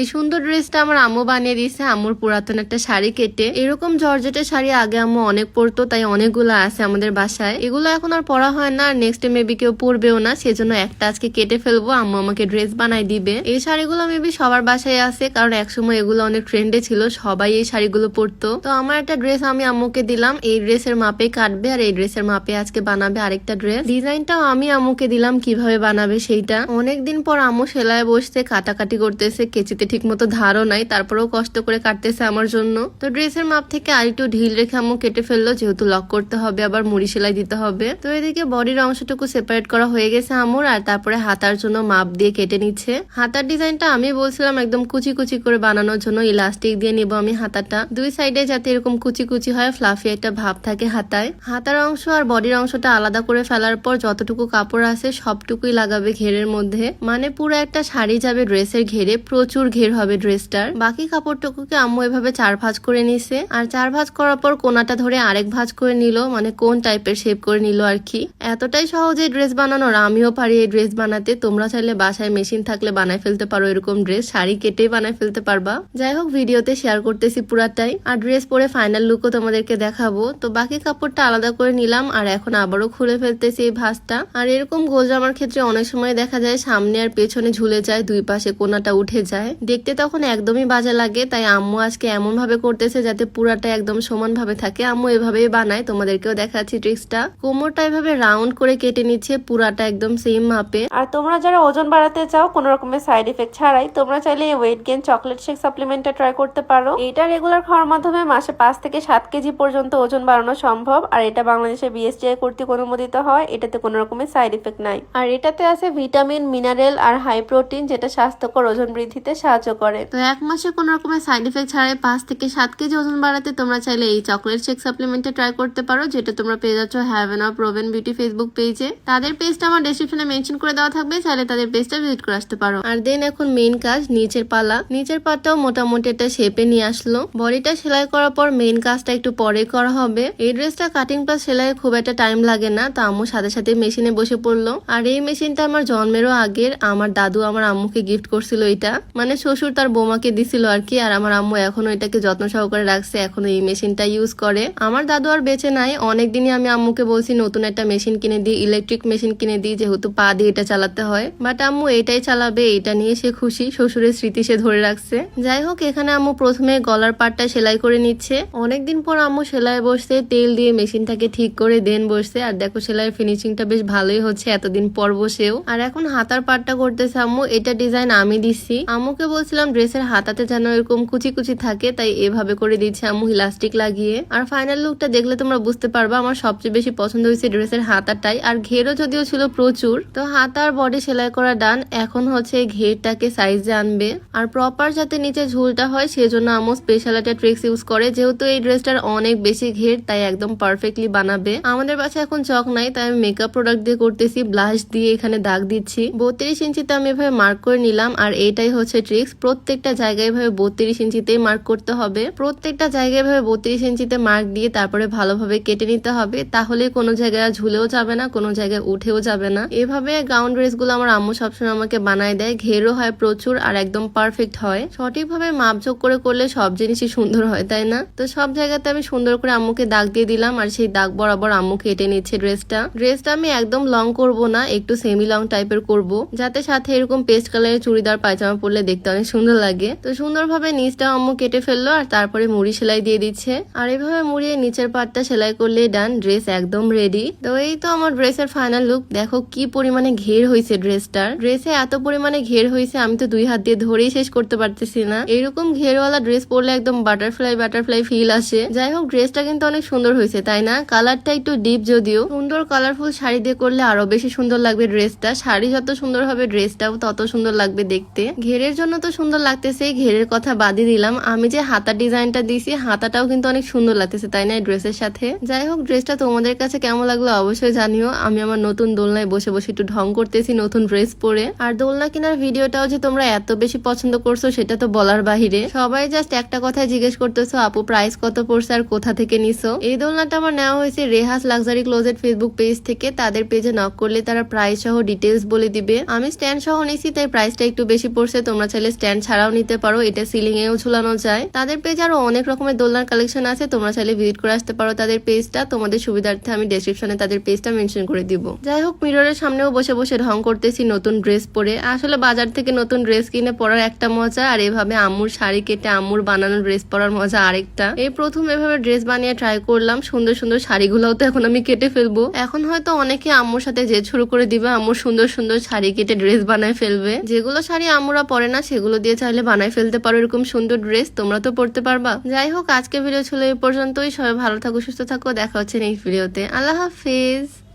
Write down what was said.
এই সুন্দর ড্রেসটা আমার আম্মু বানিয়ে দিয়েছে আম্মুর পুরাতন একটা শাড়ি কেটে। এরকম জর্জেটের শাড়ি আগে আম্মু অনেক পরতো, তাই অনেকগুলো আছে আমাদের বাসায়। এগুলো এখন আর পরা হয় না, আর নেক্সট মেবি কেউ পরবেও না, সেজন্য একটা আজকে কেটে ফেলবো। আম্মু আমাকে ড্রেস বানাই দিবে। এই শাড়িগুলো মেবি সবার বাসায় আছে, কারণ একসময় এগুলো অনেক ট্রেন্ডে ছিল, সবাই এই শাড়িগুলো পরতো। তো আমার একটা ড্রেস আমি আম্মুকে দিলাম, এই ড্রেসের মাপে কাটবে আর এই ড্রেসের মাপে আজকে বানাবে আরেকটা ড্রেস। ডিজাইনটাও আমি আম্মুকে দিলাম কিভাবে বানাবে সেইটা। অনেকদিন পর আম্মু সেলাই বসতে কাটাকাটি করতেছে, কেচিতে ঠিক মতো ধারও নাই, তারপরেও কষ্ট করে কাটতেছে আমার জন্য। তো ড্রেসের মাপ থেকে আরেকটু ঢিল রেখে আম্মু কেটে ফেললো, যেহেতু লক করতে হবে, আবার মুড়ি সেলাই দিতে হবে। তো এদিকে বডির অংশটুকু সেপারেট করা হয়ে গেছে আম্মুর, আর তারপরে হাতার জন্য মাপ দিয়ে কেটে নিচ্ছে। হাতার ডিজাইনটা আমি বলছিলাম একদম কুচি কুচি করে বানানোর জন্য, ইলাস্টিক দিয়ে নিব আমি হাতাটা, দুই সাইডে যাতে এরকম কুচি কুচি হয়, ফ্লাফি একটা ভাব থাকে হাতায়। হাতার অংশ আর বডির অংশটা আলাদা করে ফেলার পর যতটুকু কাপড় আছে সবটুকুই লাগাবে ঘেরের মধ্যে, মানে পুরো একটা শাড়ি যাবে ড্রেসের ঘেরে, প্রচুর ঘের হবে ড্রেসটার। বাকি কাপড়টুকুকে আম্মু এভাবে 4 ভাঁজ করে নিছে, আর 4 ভাঁজ করার পর কোনাটা ধরে আরেক ভাঁজ করে নিল, মানে কোন টাইপের শেপ করে নিল আর কি। এতটাই সহজে ড্রেস বানানোর, আমিও পারি এই ড্রেস বানাতে। তোমরা চাইলে বাসায় মেশিন থাকলে বানাই ফেলতে পারো এরকম ড্রেস, শাড়ি কেটেই বানাই ফেলতে পারবা। যাই হোক, ভিডিওতে শেয়ার করতেছি পুরাটাই, আর ড্রেস পরে ফাইনাল লুকও তোমাদেরকে দেখাবো। তো বাকি কাপড়টা আলাদা করে নিলাম, আর এখন আবারও খুলে ফেলতেছি এই ভাঁজটা। আর এরকম গোল জামার ক্ষেত্রে অনেক সময় দেখা যায় সামনে আর পেছনে ঝুলে যায়, দুই পাশে কোনাটা উঠে যায়, দেখতে তখন একদমই বাজে লাগে। তাই আম্মু আজকে এমন ভাবে করতেছে যাতে পুরাটা একদম সমান ভাবে থাকে। আম্মু এভাবেই বানায়, তোমাদেরকেও দেখাচ্ছি ট্রিক্সটা। কোমরটা এভাবে রাউন্ড করে কেটে নিচ্ছে, পুরাটা একদম সেম মাপে। আর তোমরা যারা ওজন বাড়াতে চাও কোনো রকমের সাইড এফেক্ট ছাড়াই, তোমরা চাইলে ওয়েট গেইন চকলেট শেক সাপ্লিমেন্টটা ট্রাই করতে পারো। এটা রেগুলার খাওয়ার মাধ্যমে মাসে 5 থেকে 7 কেজি পর্যন্ত ওজন বাড়ানো সম্ভব, আর এটা বাংলাদেশের বিএসটিআই কর্তৃক অনুমোদিত হয়। এটাতে কোনো রকমের সাইড এফেক্ট নাই, আর এটাতে আছে ভিটামিন, মিনারেল আর হাই প্রোটিন, যেটা স্বাস্থ্যকর ওজন বৃদ্ধিতে সাহায্য করে। তো 1 মাসে কোনো রকমের সাইড এফেক্ট ছাড়াই 5 থেকে 7 কেজি ওজন বাড়াতে তোমরা চাইলে এই চকলেট শেক সাপ্লিমেন্টে ট্রাই করতে পারো, যেটা তোমরা পেয়ে যাচ্ছ haven of proven beauty Facebook পেজে। তাদের পেজটা আমার ডেসক্রিপশনে মেনশন করে দেওয়া থাকবে, চাইলে তাদের পেজটা ভিজিট করে আসতে পারো। আর দেন এখন মেইন কাজ, নিচের পালা। নিচের পাটাও মোটামুটি একটা শেপে নিয়ে আসলো। বডিটা সেলাই করার পর মেইন কাজটা একটু পরে করা হবে। এই ড্রেসটা কাটিং প্লাস সেলাই খুব একটা টাইম লাগে না, তো আম্মু সাথে সাথে মেশিনে বসে পড়লো। আর এই মেশিনটা আমার জন্মেরও আগের, আমার দাদু আমার আম্মুকে গিফট করছিল এটা, মানে শ্বশুর তার বৌমাকে দিছিল আর কি। আর আমার আম্মু এখনো এটাকে যত্ন সহকারে রাখছে, এখনো এই মেশিনটা ইউজ করে। আমার দাদু আর বেঁচে নাই, অনেকদিনই আমি আম্মুকে বলছি নতুন একটা মেশিন কিনে দিই, ইলেকট্রিক মেশিন কিনে দিই, যেহেতু পা দিয়ে এটা চালাতে হয়। বাট আম্মু এটাই চালাবে, এটা নিয়ে সে খুশি, শ্বশুরের স্মৃতি সে ধরে রাখছে। যাই হোক, এখানে আম্মু প্রথমে গলার পাটটা সেলাই করে নিচ্ছে। অনেকদিন পর আম্মু সেলাই বসছে, তেল দিয়ে মেশিনটাকে ঠিক করে দেন বসছে। আর দেখো সেলাইয়ের ফিনিশিংটা বেশ ভালোই হচ্ছে এতদিন পর বসেও। আর এখন হাতার পাটটা করতেছে আম্মু, এটা ডিজাইন আমি দিচ্ছি। আম্মুকে বলছিলাম ড্রেসের হাতাতে যেন এরকম কুচি কুচি থাকে, তাই এভাবে করে দিচ্ছে আম্মু ইলাস্টিক লাগিয়ে। আর ফাইনাল লুকটা দেখলে তোমরা বুঝতে পারবা আমার সবচেয়ে বেশি পছন্দ হয়েছে ড্রেসের হাতাটাই। আর ঘেরও যদিও ছিল প্রচুর। তো হাতা আর বডি সেলাই করা ডান, এখন হচ্ছে ঘেরটাকে সাইজে আনবে। আর প্রপার যাতে নিচে ঝুলটা হয় সেজন্য আম্মু স্পেশাল একটা ট্রিক্স ইউজ করে, যেহেতু এই ড্রেসটার অনেক বেশি ঘের, তাই একদম পারফেক্টলি বানাবে। আমাদের বাসায় এখন চক নাই, তাই আমি মেকআপ প্রোডাক্ট দিয়ে করতেছি, ব্লাশ দিয়ে এখানে দাগ দিচ্ছি। 32 ইঞ্চিতে আমি এভাবে মার্ক করে নিলাম। আর এইটাই হচ্ছে ট্রিক্স, প্রত্যেকটা জায়গায় ভাবে 32 ইঞ্চিতেই মার্ক করতে হবে। প্রত্যেকটা জায়গায় ভাবে 32 ইঞ্চিতে মার্ক দিয়ে তারপরে ভালোভাবে কেটে নিতে হবে, তাহলে কোনো জায়গায় ঝুলেও যাবে না, কোনো জায়গায় উঠেও যাবে না। এভাবে গাউন ড্রেস গুলো আমার আম্মু সবসময় আমাকে বানায় দেয়, ঘেরও হয় প্রচুর আর একদম পারফেক্ট হয়। সঠিকভাবে মাপঝোক করে করলে সব জিনিসই সুন্দর হয়, তাই না? তো সব জায়গাতে আমি সুন্দর করে আম্মুকে দাগ দিয়ে দিলাম, আর সেই দাগ বরাবর আম্মু কেটে নিচ্ছে ড্রেসটা আমি একদম লং করব না, একটু সেমি লং টাইপের করব, যাতে সাথে এরকম পেস্ট কালারের চুড়িদার পায়জামা পরলে দেখতে অনেক সুন্দর লাগে। তো সুন্দরভাবে নিচটা আম্মু কেটে ফেললো, আর তারপরে মুড়ি সেলাই দিয়ে দিচ্ছে। আর এভাবে মুড়িয়ে নিচের পাটটা সেলাই করলে ডান, ড্রেস একদম রেডি। তো এই তো আমার ড্রেসের ফাইনাল লুক। দেখো কি পরিমাণে ঘের হয়েছে ড্রেসটার। ড্রেসে এত পরিমাণে ঘের হয়েছে আমি তো 2 হাত দিয়ে ধরেই শেষ করতে পারতেছি না। এরকম ঘেরওয়ালা ড্রেস পরলে একদম বাটারফ্লাই ফিল আসে। যাই হোক, ড্রেসটা কিন্তু অনেক সুন্দর হয়েছে, তাই না? কালারটা একটু ডিপ, যদিও সুন্দর কালারফুল শাড়ি দিয়ে করলে আরো বেশি সুন্দর লাগবে ড্রেসটা। শাড়ি যত সুন্দর হবে ড্রেসটাও তত সুন্দর লাগবে দেখতে। ঘেরের জন্য তো সুন্দর লাগতেছে, ঘেরের কথা বাদই দিলাম, আমি যে হাতার ডিজাইনটা দিয়েছি হাতাটাও কিন্তু অনেক সুন্দর লাগতেছে, তাই না এই ড্রেসের সাথে? যাই হোক, ড্রেসটা তোমাদের কাছে কেমন লাগলো অবশ্যই জানিও। আমি আমার নতুন দোলনায় বসে বসে একটু ঢং করতেছি নতুন ড্রেস পরে। আর দোলনা কেনার ভিডিওটাও যে তোমরা এত বেশি পছন্দ করছো সেটা তো বলার বাহিরে। সবাই জাস্ট একটা কথাই জিজ্ঞেস করতেছো, আপু প্রাইস কত পড়ছে আর কোথা থেকে নিছো? এই দোলনাটা আমার নেওয়া হয়েছে রেহাস লাক্সারি ক্লোজেট ফেসবুক পেজ থেকে। তাদের পেজে নক করলে তারা প্রাইস সহ ডিটেলস বলে দিবে। আমি স্ট্যান্ড সহ নিছি, তাই প্রাইসটা একটু বেশি পড়ছে। তোমরা চাইলে চাইলে স্ট্যান্ড ছাড়াও নিতে পারো, এটা সিলিং এও ঝুলানো যায়। তাদের পেজ আরো অনেক রকমের দোলনার কালেকশন আছে, তোমরা চাইলে ভিজিট করে আসতে পারো তাদের পেজটা। তোমাদের সুবিধার্থে আমি ডেসক্রিপশনে তাদের পেজটা মেনশন করে দিব। যাই হোক, মিররের সামনেও বসে বসে ঢং করতেছি নতুন ড্রেস পরে। আসলে বাজার থেকে নতুন ড্রেস কিনে পরার একটা মজা, আর এভাবে আম্মুর শাড়ি কেটে আম্মুর বানানো ড্রেস পরার মজা আরেকটা। এই প্রথম এভাবে ড্রেস বানিয়ে ট্রাই করলাম। সুন্দর সুন্দর শাড়িগুলোও তো এখন আমি কেটে ফেলবো। এখন হয়তো অনেকে আম্মুর সাথে জেদ শুরু করে দিবে, আম্মুর সুন্দর সুন্দর শাড়ি কেটে ড্রেস বানায় ফেলবে। যেগুলো শাড়ি আম্মুরা পরে না সেগুলো দিয়ে চাইলে বানায় ফেলতে পারো এরকম সুন্দর ড্রেস, তোমরা তো পরতে পারবা। যাই হোক, আজকে ভিডিও ছিল এই পর্যন্তই। সবাই ভালো থাকো, সুস্থ থাকো, দেখা হচ্ছে নেক্সট ভিডিওতে। আল্লাহ হাফিজ।